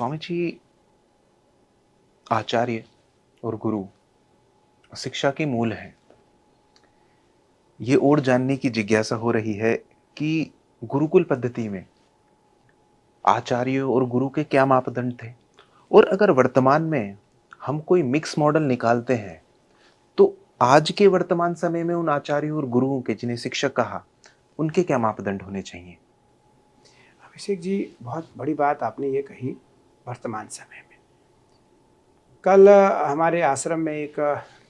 स्वामी जी, आचार्य और गुरु शिक्षा के मूल हैं। ये और जानने की जिज्ञासा हो रही है कि गुरुकुल पद्धति में आचार्य और गुरु के क्या मापदंड थे? और अगर वर्तमान में हम कोई मिक्स मॉडल निकालते हैं, तो आज के वर्तमान समय में उन आचार्यों और गुरुओं के, जिन्हें शिक्षक कहा, उनके क्या मापदंड होने चाहिए? अभिषेक जी, बहुत बड़ी बात आपने ये कही। वर्तमान समय में कल हमारे आश्रम में एक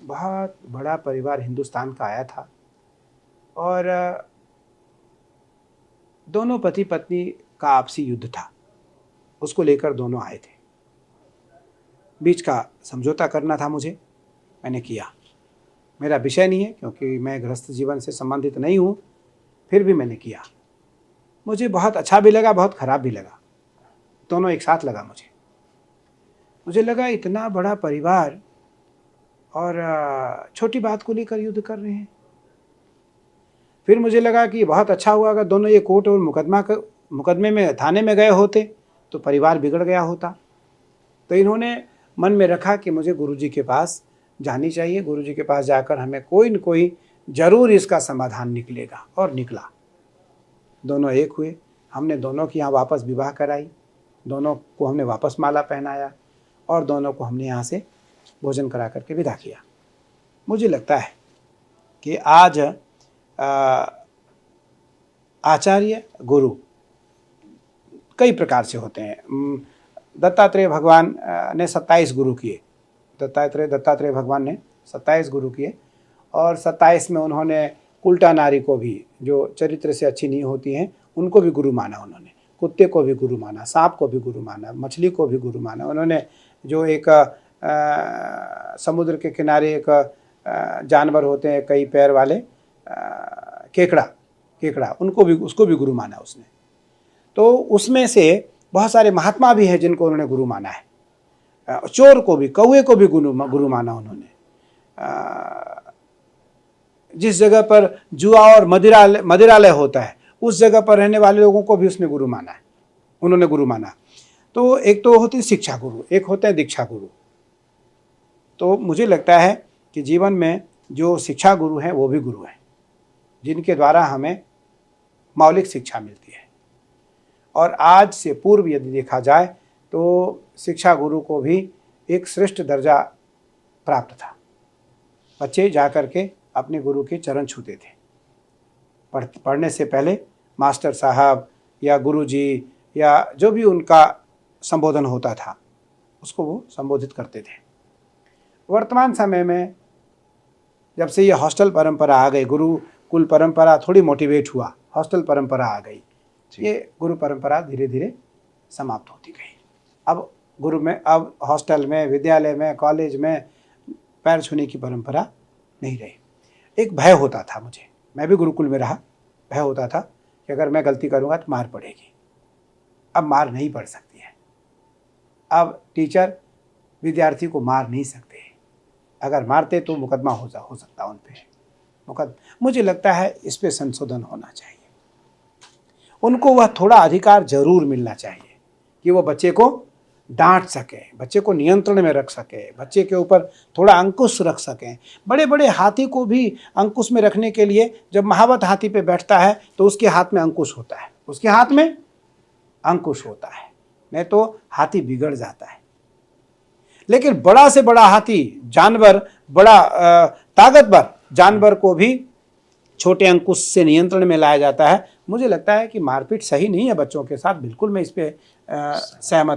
बहुत बड़ा परिवार हिंदुस्तान का आया था और दोनों पति पत्नी का आपसी युद्ध था। उसको लेकर दोनों आए थे। बीच का समझौता करना था मुझे, मैंने किया। मेरा विषय नहीं है क्योंकि मैं गृहस्थ जीवन से संबंधित नहीं हूँ, फिर भी मैंने किया। मुझे बहुत अच्छा भी लगा, बहुत ख़राब भी लगा। दोनों एक साथ लगा मुझे लगा इतना बड़ा परिवार और छोटी बात को लेकर युद्ध कर रहे हैं। फिर मुझे लगा कि बहुत अच्छा हुआ अगर दोनों ये कोर्ट और मुकदमे में थाने में गए होते तो परिवार बिगड़ गया होता। तो इन्होंने मन में रखा कि मुझे गुरुजी के पास जानी चाहिए, गुरुजी के पास जाकर हमें कोई न कोई ज़रूर इसका समाधान निकलेगा। और निकला। दोनों एक हुए। हमने दोनों की यहाँ वापस विवाह कराई, दोनों को हमने वापस माला पहनाया और दोनों को हमने यहाँ से भोजन करा करके विदा किया। मुझे लगता है कि आज आचार्य गुरु कई प्रकार से होते हैं। दत्तात्रेय भगवान ने 27 गुरु किए। दत्तात्रेय भगवान ने 27 गुरु किए और 27 में उन्होंने उल्टा नारी को भी, जो चरित्र से अच्छी नहीं होती हैं, उनको भी गुरु माना। उन्होंने कुत्ते को भी गुरु माना, सांप को भी गुरु माना, मछली को भी गुरु माना। उन्होंने जो एक समुद्र के किनारे एक जानवर होते हैं कई पैर वाले, केकड़ा, उसको भी गुरु माना उसने। तो उसमें से बहुत सारे महात्मा भी हैं जिनको उन्होंने गुरु माना है। चोर को भी, कौवे को भी गुरु माना उन्होंने। जिस जगह पर जुआ और मदिरालय होता है, उस जगह पर रहने वाले लोगों को भी उसने गुरु माना है, उन्होंने गुरु माना। तो एक तो होते हैं शिक्षा गुरु, एक होते हैं दीक्षा गुरु। तो मुझे लगता है कि जीवन में जो शिक्षा गुरु हैं वो भी गुरु हैं, जिनके द्वारा हमें मौलिक शिक्षा मिलती है। और आज से पूर्व यदि देखा जाए तो शिक्षा गुरु को भी एक श्रेष्ठ दर्जा प्राप्त था। बच्चे जाकर के अपने गुरु के चरण छूते थे। पढ़ने से पहले मास्टर साहब या गुरुजी या जो भी उनका संबोधन होता था उसको वो संबोधित करते थे। वर्तमान समय में जब से ये हॉस्टल परंपरा आ गई, गुरुकुल परंपरा थोड़ी मोटिवेट हुआ, हॉस्टल परंपरा आ गई, ये गुरु परंपरा धीरे धीरे समाप्त होती गई। अब हॉस्टल में, विद्यालय में, कॉलेज में पैर छूने की परंपरा नहीं रही। एक भय होता था मुझे, मैं भी गुरुकुल में रहा, भय होता था कि अगर मैं गलती करूँगा तो मार पड़ेगी। अब मार नहीं पड़ सकती है। अब टीचर विद्यार्थी को मार नहीं सकते, अगर मारते तो मुकदमा हो सकता उन पर। मुझे लगता है इस पर संशोधन होना चाहिए। उनको वह थोड़ा अधिकार जरूर मिलना चाहिए कि वो बच्चे को डांट सकें, बच्चे को नियंत्रण में रख सकें, बच्चे के ऊपर थोड़ा अंकुश रख सकें। बड़े बड़े हाथी को भी अंकुश में रखने के लिए जब महावत हाथी पे बैठता है तो उसके हाथ में अंकुश होता है, उसके हाथ में अंकुश होता है, नहीं तो हाथी बिगड़ जाता है। लेकिन बड़ा से बड़ा हाथी जानवर, बड़ा ताकतवर जानवर को भी छोटे अंकुश से नियंत्रण में लाया जाता है। मुझे लगता है कि मारपीट सही नहीं है बच्चों के साथ, बिल्कुल मैं इस पर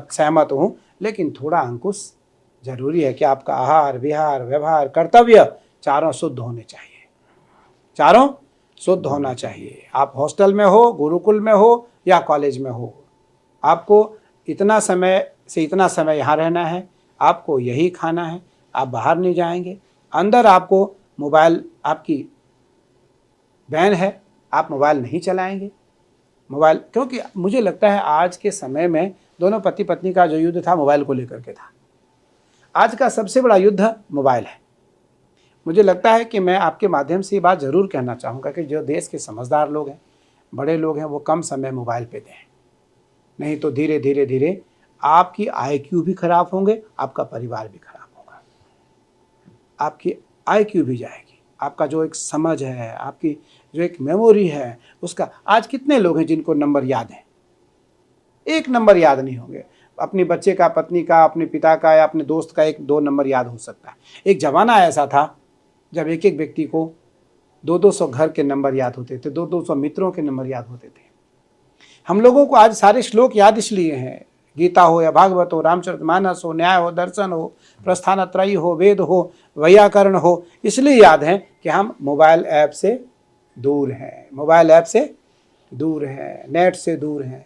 सहमत हूँ। लेकिन थोड़ा अंकुश जरूरी है कि आपका आहार, विहार, व्यवहार, कर्तव्य चारों शुद्ध होने चाहिए, चारों शुद्ध होना चाहिए। आप हॉस्टल में हो, गुरुकुल में हो या कॉलेज में हो, आपको इतना समय से इतना समय यहाँ रहना है, आपको यही खाना है, आप बाहर नहीं जाएंगे। अंदर आपको मोबाइल, आपकी बैन है, आप मोबाइल नहीं चलाएंगे। मोबाइल, क्योंकि मुझे लगता है आज के समय में दोनों पति पत्नी का जो युद्ध था मोबाइल को लेकर के था। आज का सबसे बड़ा युद्ध मोबाइल है। मुझे लगता है कि मैं आपके माध्यम से ये बात ज़रूर कहना चाहूँगा कि जो देश के समझदार लोग हैं, बड़े लोग हैं, वो कम समय मोबाइल पे दें, नहीं तो धीरे धीरे आपकी आईक्यू भी खराब होंगे, आपका परिवार भी खराब होगा, आपकी आईक्यू भी जाएगी, आपका जो एक समझ है, आपकी जो एक मेमोरी है उसका। आज कितने लोग हैं जिनको नंबर याद हैं? एक नंबर याद नहीं होंगे। अपनी बच्चे का, पत्नी का, अपने पिता का या अपने दोस्त का 1-2 नंबर याद हो सकता है। एक ज़माना ऐसा था जब एक एक व्यक्ति को 200-200 घर के नंबर याद होते थे, 200-200 मित्रों के नंबर याद होते थे। हम लोगों को आज सारे श्लोक याद इसलिए हैं, गीता हो या भागवत हो, रामचरितमानस हो, न्याय हो, दर्शन हो, प्रस्थानत्रयी हो, वेद हो, वैयाकरण हो, इसलिए याद हैं कि हम मोबाइल ऐप से दूर हैं, मोबाइल ऐप से दूर हैं, नेट से दूर हैं,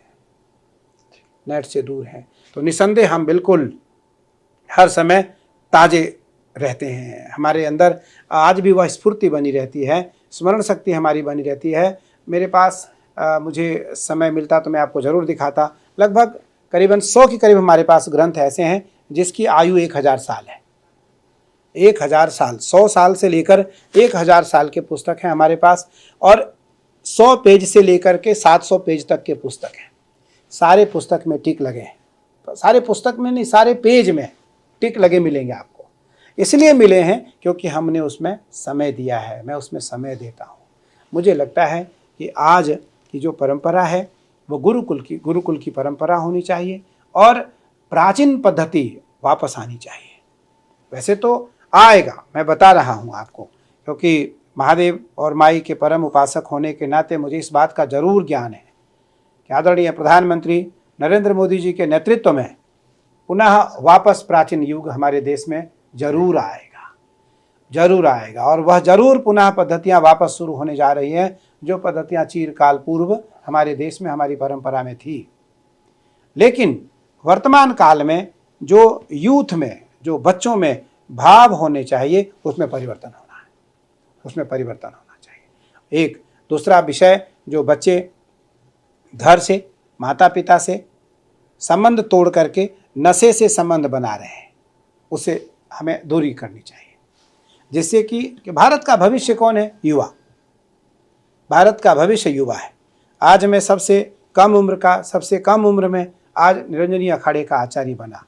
नेट से दूर हैं। तो निसंदेह हम बिल्कुल हर समय ताजे रहते हैं, हमारे अंदर आज भी वह स्फूर्ति बनी रहती है, स्मरण शक्ति हमारी बनी रहती है। मेरे पास मुझे समय मिलता तो मैं आपको ज़रूर दिखाता। लगभग करीबन 100 के करीब हमारे पास ग्रंथ ऐसे हैं जिसकी आयु 1000 साल है। 1000 साल, 100 साल से लेकर 1000 साल के पुस्तक हैं हमारे पास, और 100 पेज से लेकर के 700 पेज तक के पुस्तक हैं। सारे पुस्तक में टिक लगे हैं, सारे पुस्तक में नहीं, सारे पेज में टिक लगे मिलेंगे आपको। इसलिए मिले हैं क्योंकि हमने उसमें समय दिया है, मैं उसमें समय देता हूँ। मुझे लगता है कि आज की जो परंपरा है वो गुरुकुल की परंपरा होनी चाहिए और प्राचीन पद्धति वापस आनी चाहिए। वैसे तो आएगा, मैं बता रहा हूँ आपको, क्योंकि महादेव और माई के परम उपासक होने के नाते मुझे इस बात का जरूर ज्ञान है कि आदरणीय प्रधानमंत्री नरेंद्र मोदी जी के नेतृत्व में पुनः वापस प्राचीन युग हमारे देश में जरूर आएगा, जरूर आएगा। और वह जरूर पुनः पद्धतियाँ वापस शुरू होने जा रही हैं, जो पद्धतियाँ चिरकाल पूर्व हमारे देश में, हमारी परंपरा में थी। लेकिन वर्तमान काल में जो यूथ में, जो बच्चों में भाव होने चाहिए, उसमें परिवर्तन होना है, उसमें परिवर्तन होना चाहिए। एक दूसरा विषय, जो बच्चे घर से, माता पिता से संबंध तोड़ करके नशे से संबंध बना रहे हैं, उसे हमें दूरी करनी चाहिए, जिससे कि भारत का भविष्य कौन है? युवा। भारत का भविष्य युवा है। आज मैं सबसे कम उम्र में आज निरंजनी अखाड़े का आचार्य बना।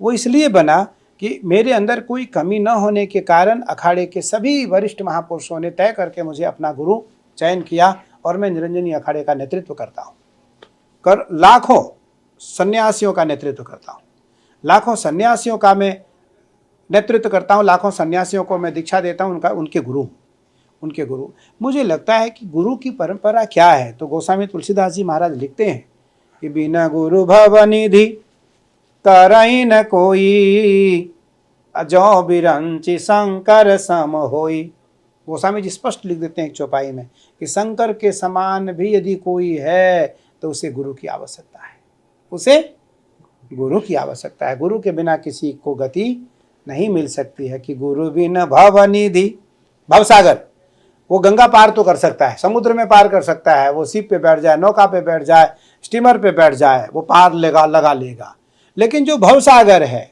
वो इसलिए बना कि मेरे अंदर कोई कमी न होने के कारण अखाड़े के सभी वरिष्ठ महापुरुषों ने तय करके मुझे अपना गुरु चयन किया और मैं निरंजनी अखाड़े का नेतृत्व करता हूँ। लाखों सन्यासियों का नेतृत्व करता हूँ, लाखों सन्यासियों का मैं नेतृत्व करता हूँ, लाखों सन्यासियों को मैं दीक्षा देता हूँ, उनके गुरु। मुझे लगता है कि गुरु की परंपरा क्या है, तो गोस्वामी तुलसीदास जी महाराज लिखते हैं कि बिना गुरु भवनिधि तरई न कोई, अजो बिरंचि शंकर सम होई। गोस्वामी जी स्पष्ट लिख देते हैं एक चौपाई में कि शंकर के समान भी यदि कोई है तो उसे गुरु की आवश्यकता है, उसे गुरु की आवश्यकता है। गुरु के बिना किसी को गति नहीं मिल सकती है। कि गुरु बिन भवनिधि, भवसागर, वो गंगा पार तो कर सकता है, समुद्र में पार कर सकता है, वो शिप पे बैठ जाए, नौका पे बैठ जाए, स्टीमर पे बैठ जाए, वो पार लगा लेगा। लेकिन जो भवसागर है,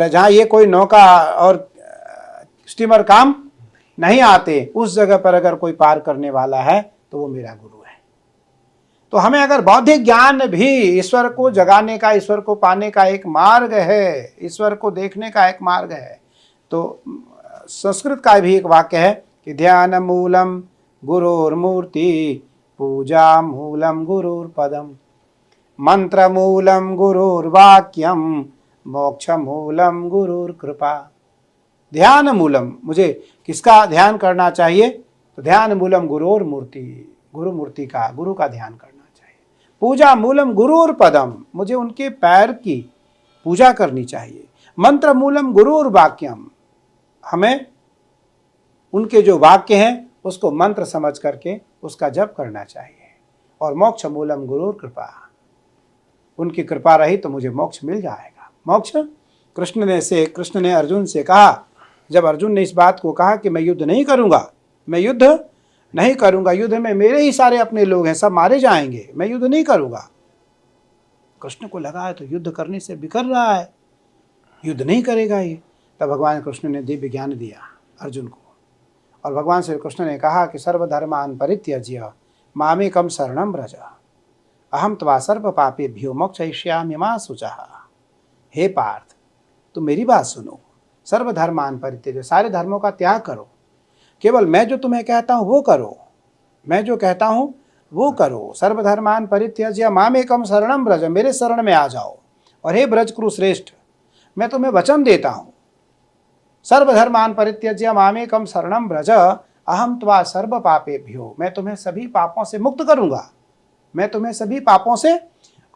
जहाँ ये कोई नौका और स्टीमर काम नहीं आते, उस जगह पर अगर कोई पार करने वाला है तो वो मेरा गुरु है। तो हमें अगर बौद्धिक ज्ञान भी ईश्वर को जगाने का, ईश्वर को पाने का एक मार्ग है, ईश्वर को देखने का एक मार्ग है, तो संस्कृत का भी एक वाक्य है कि ध्यान मूलम गुरुर्मूर्ति, पूजा मूलम गुरुर्पदम, मंत्र मूलम गुरुर्वाक्यम, मोक्ष मूलम गुरुर्कृपा। ध्यान मूलम, मुझे किसका ध्यान करना चाहिए? तो ध्यान मूलम गुरुर्मूर्ति, गुरु का ध्यान करना चाहिए। पूजा मूलम गुरुर्पदम, मुझे उनके पैर की पूजा करनी चाहिए। मंत्र मूलम गुरुर्वाक्यम, हमें उनके जो वाक्य हैं उसको मंत्र समझ करके उसका जप करना चाहिए। और मोक्ष मूलम गुरुर्कृपा, उनकी कृपा रही तो मुझे मोक्ष मिल जाएगा। मोक्ष कृष्ण ने अर्जुन से कहा, जब अर्जुन ने इस बात को कहा कि मैं युद्ध नहीं करूंगा, युद्ध में मेरे ही सारे अपने लोग हैं, सब मारे जाएंगे, मैं युद्ध नहीं करूंगा। कृष्ण को लगा है तो युद्ध करने से बिकर रहा है, युद्ध नहीं करेगा ये। तब भगवान कृष्ण ने दिव्य ज्ञान दिया अर्जुन को, और भगवान श्री कृष्ण ने कहा कि सर्वधर्मान परित्यज्य मामेकम शरणम व्रज। अहम त्वा सर्व पापेभ्यो मोक्षयिष्यामि मा शुचः। हे पार्थ, तुम मेरी बात सुनो, सर्वधर्मान परित्यज्य, सारे धर्मों का त्याग करो, केवल मैं जो तुम्हें कहता हूँ वो करो, मैं जो कहता हूँ वो करो। सर्वधर्मान परित्यज्य मामेकम शरणम ब्रज, मेरे शरण में आ जाओ। और हे ब्रज कुरुश्रेष्ठ, मैं तुम्हें वचन देता हूँ, सर्वधर्मान परित्यज्य मामेकम शरणम ब्रज अहम त्वा सर्व पापेभ्यो, मैं तुम्हें सभी पापों से मुक्त करूंगा, मैं तुम्हें सभी पापों से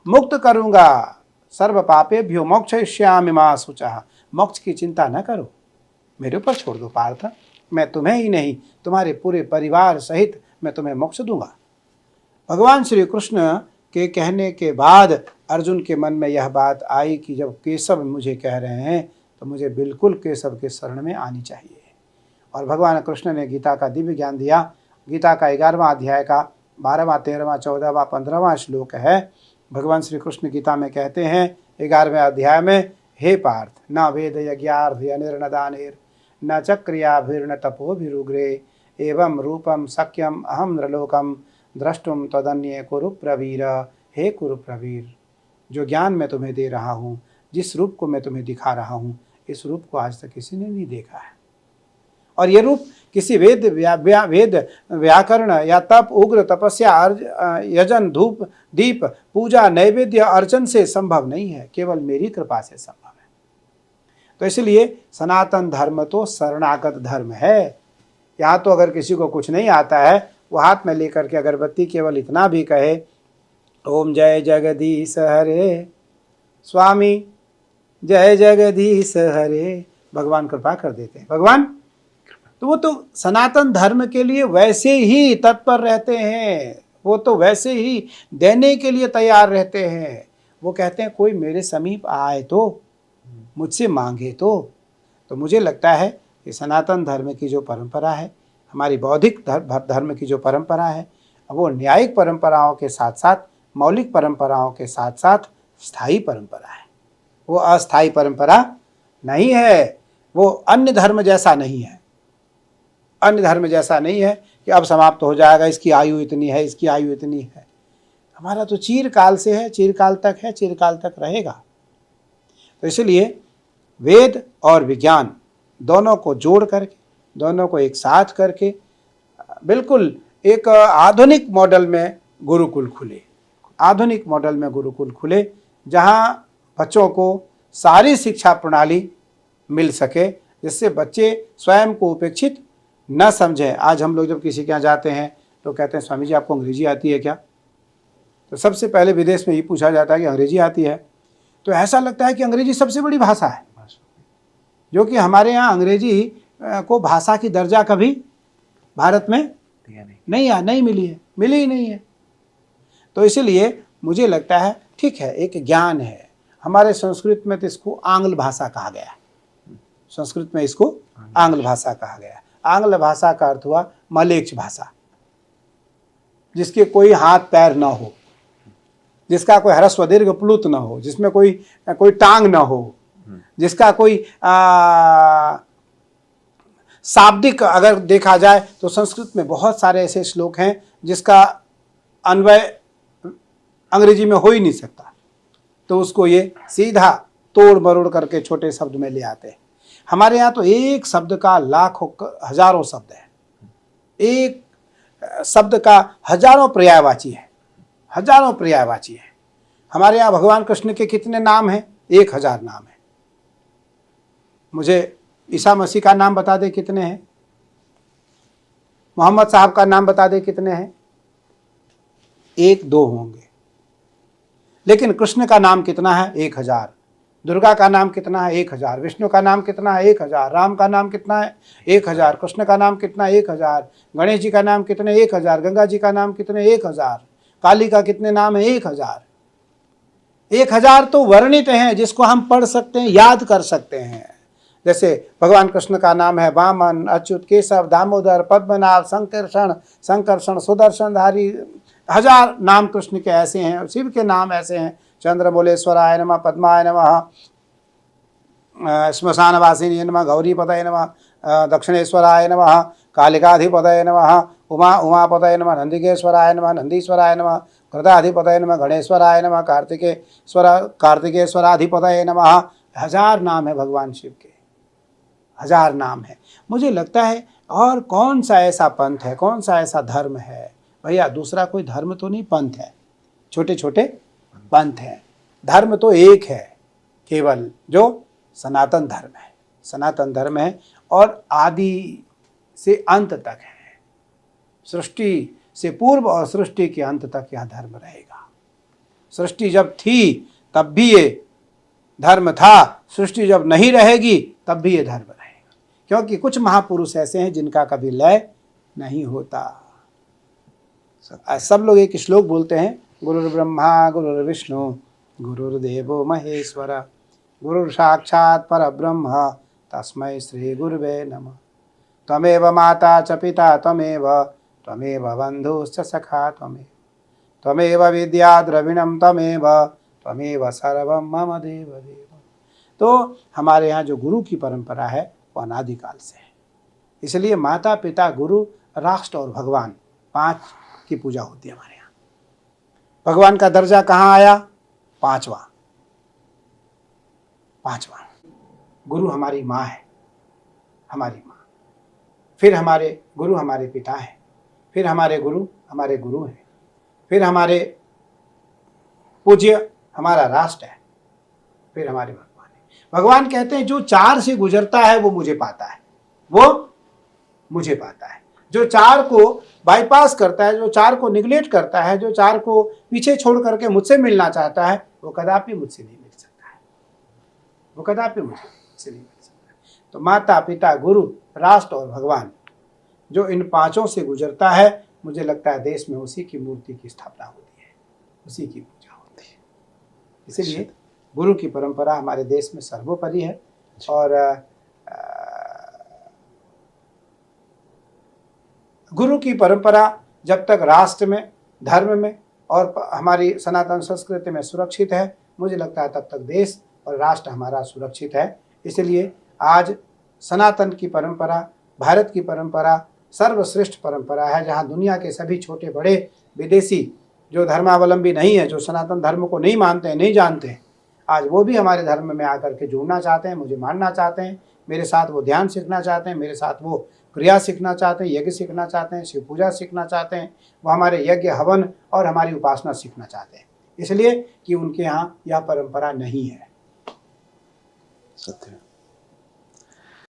मुक्त करूंगा। सर्व पापेभ्यो मोक्षयिष्यामि मा शुचः, मोक्ष की चिंता न करो, मेरे ऊपर छोड़ दो पार्थ, मैं तुम्हें ही नहीं तुम्हारे पूरे परिवार सहित मैं तुम्हें मोक्ष दूंगा। भगवान श्री कृष्ण के कहने के बाद अर्जुन के मन में यह बात आई कि जब केशव मुझे कह रहे हैं तो मुझे बिल्कुल केशव के शरण में आनी चाहिए। और भगवान कृष्ण ने गीता का दिव्य ज्ञान दिया। गीता का 11वां अध्याय का 12वां 13वां 14वां 15वां श्लोक है। भगवान श्री कृष्ण गीता में कहते हैं 11वें अध्याय में, हे पार्थ, न वेद यज्ञार्थ दानेर न च क्रियाभिर्न तपोभिरुग्रे एवं रूपम शक्यम अहम नृलोकम द्रष्टुम तदन्ये कुरु प्रवीर। हे कुरु प्रवीर, जो ज्ञान मैं तुम्हें दे रहा हूँ, जिस रूप को मैं तुम्हें दिखा रहा हूँ, इस रूप को आज तक किसी ने नहीं देखा है। और ये रूप किसी वेद व्याकरण या तप, उग्र तपस्या, यजन, धूप, दीप, पूजा, नैवेद्य, अर्चन से संभव नहीं है, केवल मेरी कृपा से संभव है। तो इसलिए सनातन धर्म तो शरणागत धर्म है। यहाँ तो अगर किसी को कुछ नहीं आता है, वो हाथ में लेकर के अगरबत्ती केवल इतना भी कहे, ओम जय जगदीश हरे, स्वामी जय जगदीश हरे, भगवान कृपा कर देते हैं। भगवान तो वो तो सनातन धर्म के लिए वैसे ही तत्पर रहते हैं, वो तो वैसे ही देने के लिए तैयार रहते हैं। वो कहते हैं कोई मेरे समीप आए तो, मुझसे मांगे तो मुझे लगता है कि सनातन धर्म की जो परंपरा है, हमारी बौद्धिक धर्म की जो परंपरा है, वो न्यायिक परंपराओं के साथ साथ, मौलिक परंपराओं के साथ साथ स्थायी परंपरा है। वो अस्थायी परंपरा नहीं है, वो अन्य धर्म जैसा नहीं है। अन्य धर्म जैसा नहीं है कि अब समाप्त हो जाएगा, इसकी आयु इतनी है, इसकी आयु इतनी है। हमारा तो चिरकाल से है, चिरकाल तक है, चिरकाल तक रहेगा। तो इसलिए वेद और विज्ञान दोनों को जोड़ करके, दोनों को एक साथ करके बिल्कुल एक आधुनिक मॉडल में गुरुकुल खुले, आधुनिक मॉडल में गुरुकुल खुले, जहाँ बच्चों को सारी शिक्षा प्रणाली मिल सके, जिससे बच्चे स्वयं को उपेक्षित न समझें। आज हम लोग जब किसी के यहाँ जाते हैं तो कहते हैं, स्वामी जी आपको अंग्रेजी आती है क्या? तो सबसे पहले विदेश में ये पूछा जाता है कि अंग्रेजी आती है। तो ऐसा लगता है कि अंग्रेजी सबसे बड़ी भाषा है, जो कि हमारे यहाँ अंग्रेजी को भाषा की दर्जा कभी भारत में नहीं मिली है, मिली ही नहीं है। तो इसलिए मुझे लगता है ठीक है, एक ज्ञान है। हमारे संस्कृत में तो इसको आंग्ल भाषा कहा गया है, संस्कृत में इसको आंग्ल भाषा कहा गया है। आंग्ल भाषा का अर्थ हुआ मलेच्छ भाषा, जिसके कोई हाथ पैर ना हो, जिसका कोई ह्रस्व दीर्घ प्लुत ना हो, जिसमें कोई टांग ना हो, जिसका कोई शाब्दिक अगर देखा जाए तो संस्कृत में बहुत सारे ऐसे श्लोक हैं जिसका अन्वय अंग्रेजी में हो ही नहीं सकता, तो उसको ये सीधा तोड़ मरोड़ करके छोटे शब्द में ले आते हैं। हमारे यहाँ तो एक शब्द का लाखों हजारों शब्द है, एक शब्द का हजारों पर्यायवाची है, हजारों पर्यायवाची है। हमारे यहाँ भगवान कृष्ण के कितने नाम हैं? 1000 नाम है। मुझे ईसा मसीह का नाम बता दे कितने हैं? मोहम्मद साहब का नाम बता दे कितने हैं? 1-2 होंगे। लेकिन कृष्ण का नाम कितना है? 1000। दुर्गा का नाम कितना है? 1000। विष्णु का नाम कितना है? 1000। राम का नाम कितना है? 1000। कृष्ण का नाम कितना है? 1000। गणेश जी का नाम कितने? 1000। गंगा जी का नाम कितने? 1000। काली का कितने नाम है? 1000। 1000 तो वर्णित हैं, जिसको हम पढ़ सकते हैं, याद कर सकते हैं। जैसे भगवान कृष्ण का नाम है वामन, अच्युत, केशव, दामोदर, पद्मनाभ, संकर्षण, सुदर्शनधारी। 1000 नाम कृष्ण के ऐसे हैं। शिव के नाम ऐसे हैं, चंद्रमौलेश्वराय नमः, पद्माय नमः, श्मशानवासिनी नमः, गौरीपतये नमः, दक्षिणेश्वराय नमः, कालिकाधिपतये नमः, उमापतये नमः, नंदिकेश्वराय नमः, नंदीश्वराय नमः, वरदाधिपतये नमः, गणेश्वराय नमः, कार्तिकेश्वराधिपतये नमः। 1000 नाम है भगवान शिव के, 1000 नाम है। मुझे लगता है और कौन सा ऐसा पंथ है, कौन सा ऐसा धर्म है भैया, दूसरा कोई धर्म तो नहीं, पंथ है, छोटे छोटे पंथ हैं। धर्म तो एक है केवल, जो सनातन धर्म है। सनातन धर्म है और आदि से अंत तक है, सृष्टि से पूर्व और सृष्टि के अंत तक यह धर्म रहेगा। सृष्टि जब थी तब भी ये धर्म था, सृष्टि जब नहीं रहेगी तब भी ये धर्म रहेगा, क्योंकि कुछ महापुरुष ऐसे हैं जिनका कभी लय नहीं होता। सब लोग एक श्लोक बोलते हैं, गुरुर्ब्रह्मा गुरुर्विष्णु गुरुर्देवो महेश्वर गुरुर् साक्षात् परब्रह्म तस्मै श्री गुरुवे नमः। त्वमेव माता च पिता त्वमेव बन्धुश्च सखा त्वमेव विद्या द्रविणं त्वमेव सर्वं मम देव देव। तो हमारे यहाँ जो गुरु की परंपरा है वो अनादिकाल से है, इसलिए माता पिता गुरु राष्ट्र और भगवान 5 की पूजा होती है हमारे यहाँ। भगवान का दर्जा कहाँ आया? 5वां। गुरु हमारी माँ है, हमारी माँ, फिर हमारे गुरु हमारे पिता हैं, फिर हमारे गुरु हैं, फिर हमारे पूज्य हमारा राष्ट्र है, फिर हमारे भगवान है। भगवान कहते हैं जो 4 से गुजरता है वो मुझे पाता है, वो मुझे पाता है। जो 4 को बाईपास करता है, जो 4 को निगलेक्ट करता है, जो 4 को पीछे छोड़ करके मुझसे मिलना चाहता है, वो कदापि मुझसे नहीं मिल सकता है, वो कदापि मुझसे नहीं मिल सकता है। तो माता पिता गुरु राष्ट्र और भगवान, जो इन 5 से गुजरता है, मुझे लगता है देश में उसी की मूर्ति की स्थापना होती है, उसी की पूजा होती है। इसीलिए गुरु की परंपरा हमारे देश में सर्वोपरि है। और गुरु की परंपरा जब तक राष्ट्र में, धर्म में और हमारी सनातन संस्कृति में सुरक्षित है, मुझे लगता है तब तक देश और राष्ट्र हमारा सुरक्षित है। इसलिए आज सनातन की परंपरा, भारत की परंपरा सर्वश्रेष्ठ परंपरा है, जहाँ दुनिया के सभी छोटे बड़े विदेशी जो धर्मावलंबी नहीं है, जो सनातन धर्म को नहीं मानते हैं, नहीं जानते हैं, आज वो भी हमारे धर्म में आकर के जुड़ना चाहते हैं, मुझे मानना चाहते हैं, मेरे साथ वो ध्यान सीखना चाहते हैं, मेरे साथ वो क्रिया सीखना चाहते हैं, यज्ञ सीखना चाहते हैं, शिव पूजा सीखना चाहते हैं, वो हमारे यज्ञ हवन और हमारी उपासना सीखना चाहते हैं, इसलिए कि उनके यहाँ यह परंपरा नहीं है। सत्य।